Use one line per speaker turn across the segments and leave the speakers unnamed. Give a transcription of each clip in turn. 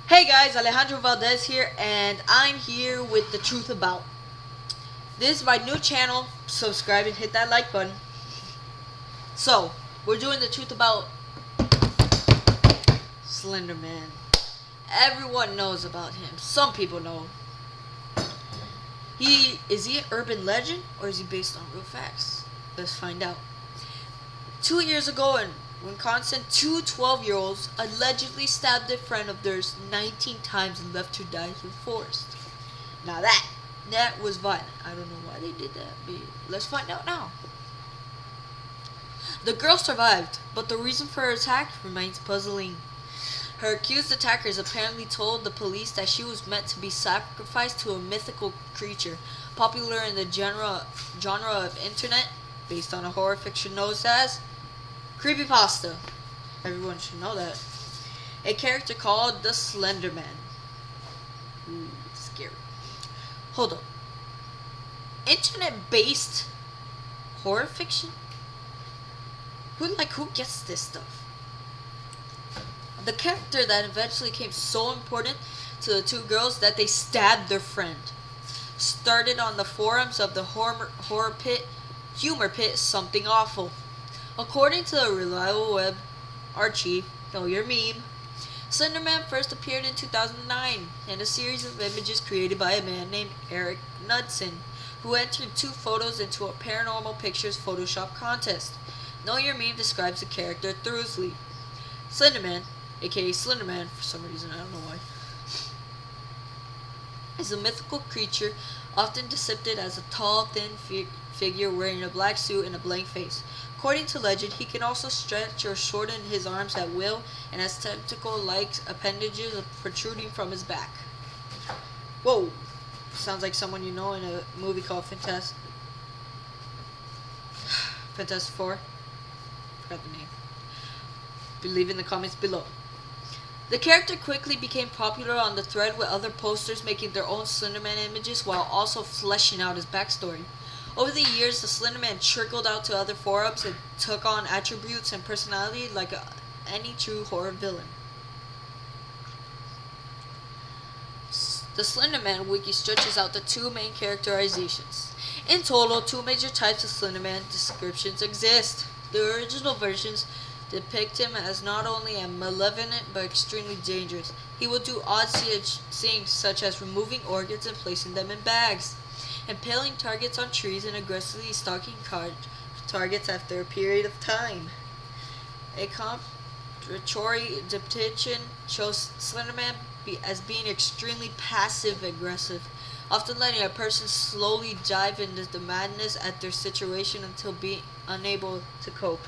Hey guys, Alejandro Valdez here, and I'm here with the truth about. This is my new channel. Subscribe and hit that like button. So, we're doing the truth about Slender Man. Everyone knows about him. Some people know. Is he an urban legend or is he based on real facts? Let's find out. 2 years ago in Wisconsin, two 12-year-olds allegedly stabbed a friend of theirs 19 times and left her to die in the forest. Now that was violent. I don't know why they did that, but let's find out now. The girl survived, but the reason for her attack remains puzzling. Her accused attackers apparently told the police that she was meant to be sacrificed to a mythical creature popular in the genre of internet, based on a horror fiction known as creepypasta. Everyone should know that. A character called the Slender Man. Ooh, scary. Hold up. Internet-based horror fiction? Who gets this stuff? The character that eventually became so important to the two girls that they stabbed their friend started on the forums of the humor pit, something awful. According to the reliable web archive, Know Your Meme, Slenderman first appeared in 2009 in a series of images created by a man named Eric Knudsen, who entered two photos into a Paranormal Pictures Photoshop contest. Know Your Meme describes the character thoroughly. Slenderman, aka Slenderman for some reason, I don't know why, is a mythical creature often depicted as a tall, thin figure wearing a black suit and a blank face. According to legend, he can also stretch or shorten his arms at will and has tentacle-like appendages protruding from his back. Whoa! Sounds like someone you know in a movie called Fantastic Four. Forgot the name. Leave in the comments below. The character quickly became popular on the thread, with other posters making their own Slenderman images while also fleshing out his backstory. Over the years, the Slenderman trickled out to other forums and took on attributes and personality like any true horror villain. The Slenderman wiki stretches out to two main characterizations. In total, two major types of Slenderman descriptions exist. The original versions depict him as not only a malevolent but extremely dangerous. He will do odd things such as removing organs and placing them in bags, impaling targets on trees, and aggressively stalking targets after a period of time. A contrary depiction shows Slenderman as being extremely passive-aggressive, often letting a person slowly dive into the madness at their situation until being unable to cope.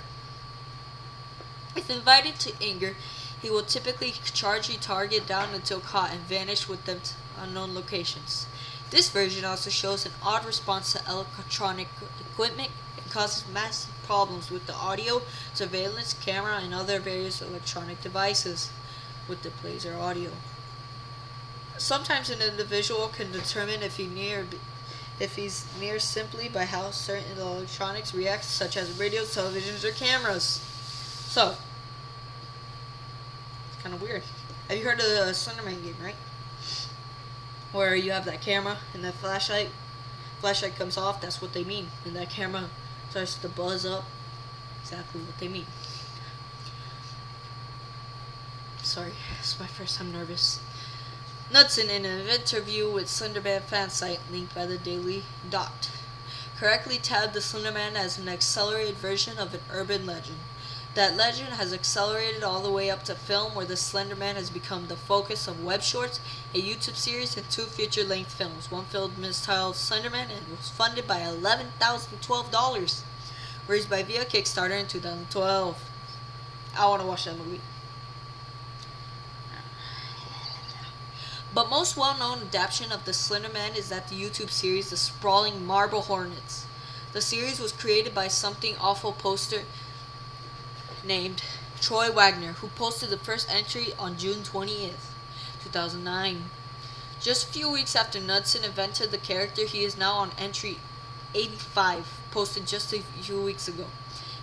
If invited to anger, he will typically charge a target down until caught and vanish with them to unknown locations. This version also shows an odd response to electronic equipment and causes massive problems with the audio, surveillance, camera, and other various electronic devices with the laser audio. Sometimes an individual can determine if he's near simply by how certain electronics react, such as radios, televisions, or cameras. So, it's kind of weird. Have you heard of the Slenderman game, right? Where you have that camera and that flashlight comes off, that's what they mean. And that camera starts to buzz up, exactly what they mean. Sorry, it's my first time nervous. Knudsen, in an interview with Slenderman fan site linked by the Daily Dot, correctly tabbed the Slenderman as an accelerated version of an urban legend. That legend has accelerated all the way up to film, where the Slenderman has become the focus of web shorts, a YouTube series, and two feature-length films. One film mistitled Slenderman and was funded by $11,012, raised by via Kickstarter in 2012. I want to watch that movie. But most well-known adaptation of the Slenderman is that the YouTube series The Sprawling Marble Hornets. The series was created by something awful poster named Troy Wagner, who posted the first entry on June 20th, 2009. Just a few weeks after Knudsen invented the character, he is now on entry 85, posted just a few weeks ago.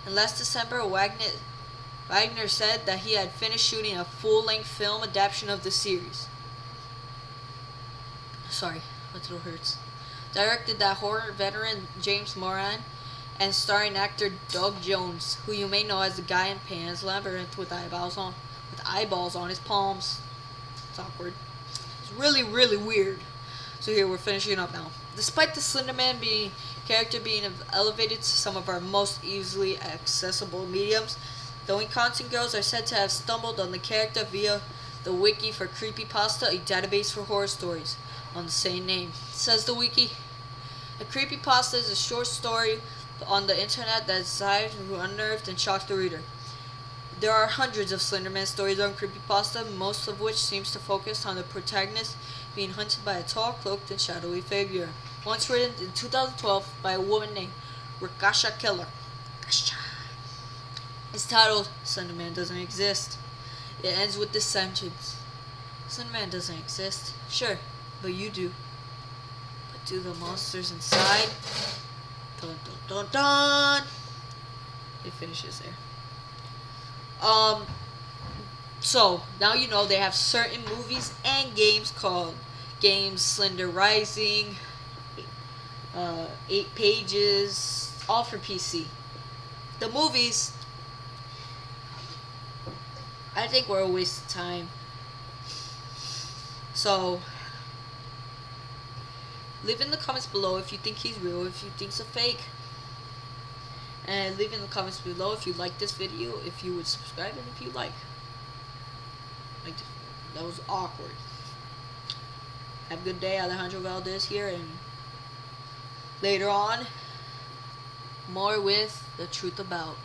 And last December, Wagner Wagner said that he had finished shooting a full-length film adaptation of the series. Sorry, my throat hurts. Directed by horror veteran James Moran and starring actor Doug Jones, who you may know as the guy in Pan's Labyrinth with eyeballs on his palms. It's awkward. It's really, really weird. So here we're finishing up now. Despite the Slender Man character being elevated to some of our most easily accessible mediums, the Wisconsin girls are said to have stumbled on the character via the wiki for Creepypasta, a database for horror stories on the same name. Says the wiki, a creepypasta is a short story on the internet that is designed to unnerve and shock the reader. There are hundreds of Slenderman stories on creepypasta, most of which seems to focus on the protagonist being hunted by a tall, cloaked, and shadowy figure. Once written in 2012 by a woman named Rakasha Keller. It's titled Slenderman Doesn't Exist. It ends with this sentence: Slenderman doesn't exist. Sure, but you do. But do the monsters inside? Dun dun dun dun! It finishes there. So now you know they have certain movies and games called Games Slender Rising, 8 Pages, all for PC. The movies, I think, were a waste of time. So leave in the comments below if you think he's real, if you think it's a fake. And leave in the comments below if you like this video, if you would subscribe, and if you like. That was awkward. Have a good day. Alejandro Valdez here, and later on, more with the truth about